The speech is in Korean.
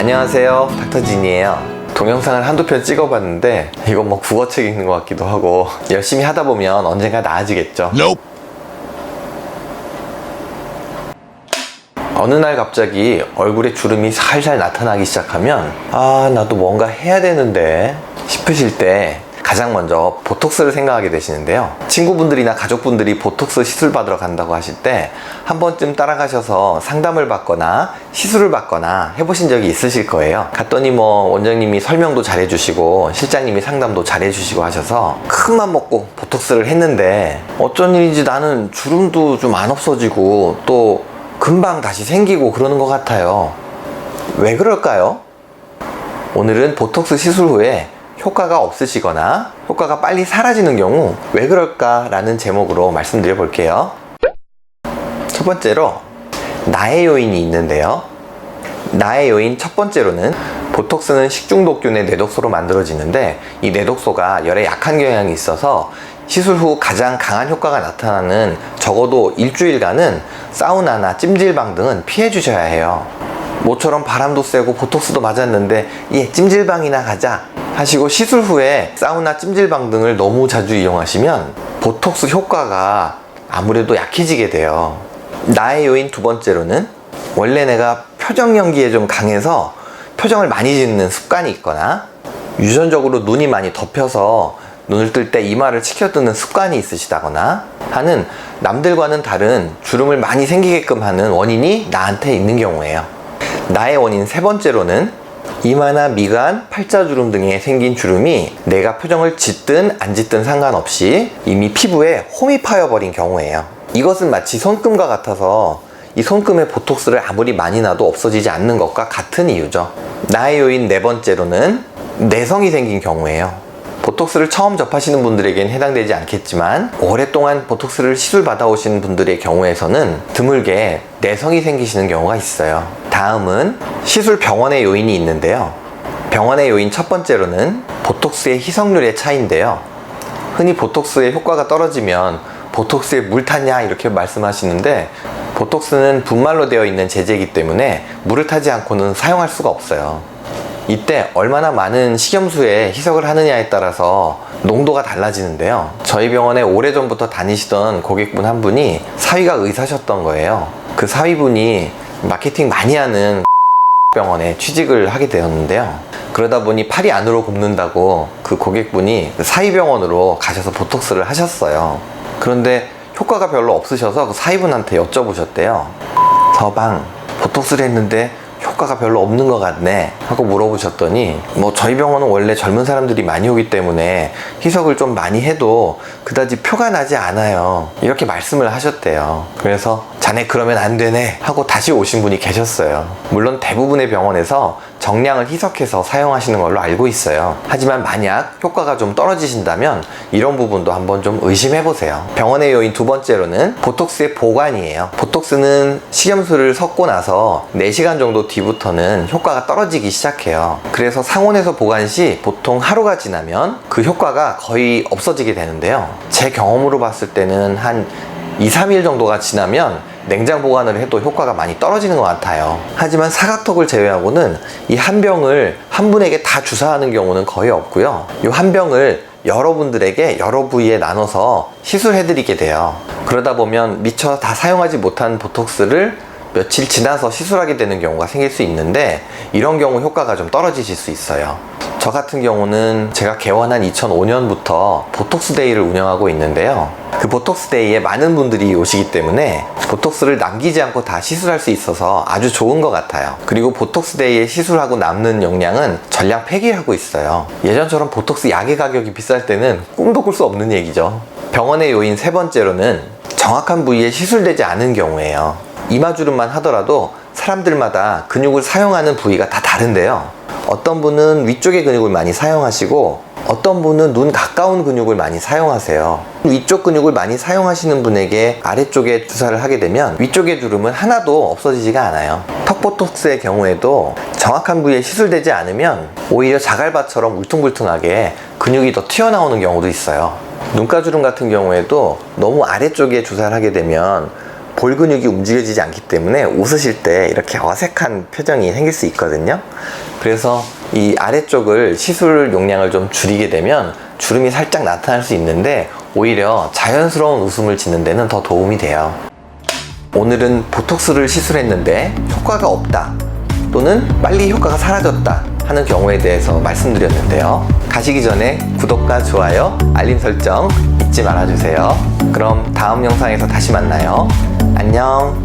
안녕하세요, 닥터진이에요. 동영상을 한두 편 찍어봤는데 이거 뭐 국어책 읽는 것 같기도 하고 열심히 하다 보면 언젠가 나아지겠죠. 어느 날 갑자기 얼굴에 주름이 살살 나타나기 시작하면 나도 뭔가 해야 되는데 싶으실 때 가장 먼저 보톡스를 생각하게 되시는데요. 친구분들이나 가족분들이 보톡스 시술 받으러 간다고 하실 때 한 번쯤 따라가셔서 상담을 받거나 시술을 받거나 해보신 적이 있으실 거예요. 갔더니 뭐 원장님이 설명도 잘 해주시고 실장님이 상담도 잘 해주시고 하셔서 큰맘 먹고 보톡스를 했는데 어쩐 일인지 나는 주름도 좀 안 없어지고 또 금방 다시 생기고 그러는 것 같아요. 왜 그럴까요? 오늘은 보톡스 시술 후에 효과가 없으시거나 효과가 빨리 사라지는 경우 왜 그럴까 라는 제목으로 말씀드려 볼게요. 첫 번째로 나의 요인이 있는데요. 나의 요인 첫 번째로는 보톡스는 식중독균의 내독소로 만들어지는데 이 내독소가 열에 약한 경향이 있어서 시술 후 가장 강한 효과가 나타나는 적어도 일주일간은 사우나나 찜질방 등은 피해 주셔야 해요. 모처럼 바람도 쐬고 보톡스도 맞았는데 찜질방이나 가자 하시고 시술 후에 사우나 찜질방 등을 너무 자주 이용하시면 보톡스 효과가 아무래도 약해지게 돼요. 나의 요인 두 번째로는 원래 내가 표정 연기에 좀 강해서 표정을 많이 짓는 습관이 있거나 유전적으로 눈이 많이 덮여서 눈을 뜰 때 이마를 치켜뜨는 습관이 있으시다거나 하는 남들과는 다른 주름을 많이 생기게끔 하는 원인이 나한테 있는 경우예요. 나의 원인 세 번째로는 이마나 미간, 팔자주름 등에 생긴 주름이 내가 표정을 짓든 안 짓든 상관없이 이미 피부에 홈이 파여버린 경우예요. 이것은 마치 손금과 같아서 이 손금에 보톡스를 아무리 많이 놔도 없어지지 않는 것과 같은 이유죠. 나의 요인 네 번째로는 내성이 생긴 경우예요. 보톡스를 처음 접하시는 분들에겐 해당되지 않겠지만 오랫동안 보톡스를 시술 받아오신 분들의 경우에서는 드물게 내성이 생기시는 경우가 있어요. 다음은 시술 병원의 요인이 있는데요. 병원의 요인 첫 번째로는 보톡스의 희석률의 차이인데요. 흔히 보톡스의 효과가 떨어지면 보톡스에 물 탔냐 이렇게 말씀하시는데 보톡스는 분말로 되어 있는 제제이기 때문에 물을 타지 않고는 사용할 수가 없어요. 이때 얼마나 많은 식염수에 희석을 하느냐에 따라서 농도가 달라지는데요. 저희 병원에 오래전부터 다니시던 고객분 한 분이 사위가 의사셨던 거예요. 그 사위분이 마케팅 많이 하는 병원에 취직을 하게 되었는데요. 그러다 보니 팔이 안으로 굽는다고 그 고객분이 사위병원으로 가셔서 보톡스를 하셨어요. 그런데 효과가 별로 없으셔서 그 사위분한테 여쭤보셨대요. 서방, 보톡스를 했는데 효과가 별로 없는 것 같네 하고 물어보셨더니 저희 병원은 원래 젊은 사람들이 많이 오기 때문에 희석을 좀 많이 해도 그다지 표가 나지 않아요 이렇게 말씀을 하셨대요. 그래서 자네 그러면 안 되네 하고 다시 오신 분이 계셨어요. 물론 대부분의 병원에서 정량을 희석해서 사용하시는 걸로 알고 있어요. 하지만 만약 효과가 좀 떨어지신다면 이런 부분도 한번 좀 의심해 보세요. 병원의 요인 두 번째로는 보톡스의 보관이에요. 보톡스는 식염수를 섞고 나서 4시간 정도 뒤부터는 효과가 떨어지기 시작해요. 그래서 상온에서 보관 시 보통 하루가 지나면 그 효과가 거의 없어지게 되는데요. 제 경험으로 봤을 때는 한 2-3일 정도가 지나면 냉장 보관을 해도 효과가 많이 떨어지는 것 같아요. 하지만 사각턱을 제외하고는 이 한 병을 한 분에게 다 주사하는 경우는 거의 없고요. 이 한 병을 여러분들에게 여러 부위에 나눠서 시술해드리게 돼요. 그러다 보면 미처 다 사용하지 못한 보톡스를 며칠 지나서 시술하게 되는 경우가 생길 수 있는데 이런 경우 효과가 좀 떨어지실 수 있어요. 저 같은 경우는 제가 개원한 2005년부터 보톡스 데이를 운영하고 있는데요. 그 보톡스 데이에 많은 분들이 오시기 때문에 보톡스를 남기지 않고 다 시술할 수 있어서 아주 좋은 것 같아요. 그리고 보톡스 데이에 시술하고 남는 용량은 전량 폐기하고 있어요. 예전처럼 보톡스 약의 가격이 비쌀 때는 꿈도 꿀 수 없는 얘기죠. 병원의 요인 세 번째로는 정확한 부위에 시술되지 않은 경우예요. 이마주름만 하더라도 사람들마다 근육을 사용하는 부위가 다 다른데요. 어떤 분은 위쪽의 근육을 많이 사용하시고 어떤 분은 눈 가까운 근육을 많이 사용하세요. 위쪽 근육을 많이 사용하시는 분에게 아래쪽에 주사를 하게 되면 위쪽의 주름은 하나도 없어지지가 않아요. 턱 보톡스의 경우에도 정확한 부위에 시술되지 않으면 오히려 자갈밭처럼 울퉁불퉁하게 근육이 더 튀어나오는 경우도 있어요. 눈가주름 같은 경우에도 너무 아래쪽에 주사를 하게 되면 볼 근육이 움직여지지 않기 때문에 웃으실 때 이렇게 어색한 표정이 생길 수 있거든요. 그래서 이 아래쪽을 시술 용량을 좀 줄이게 되면 주름이 살짝 나타날 수 있는데 오히려 자연스러운 웃음을 짓는 데는 더 도움이 돼요. 오늘은 보톡스를 시술했는데 효과가 없다 또는 빨리 효과가 사라졌다 하는 경우에 대해서 말씀드렸는데요. 가시기 전에 구독과 좋아요, 알림 설정 잊지 말아주세요. 그럼 다음 영상에서 다시 만나요. 안녕.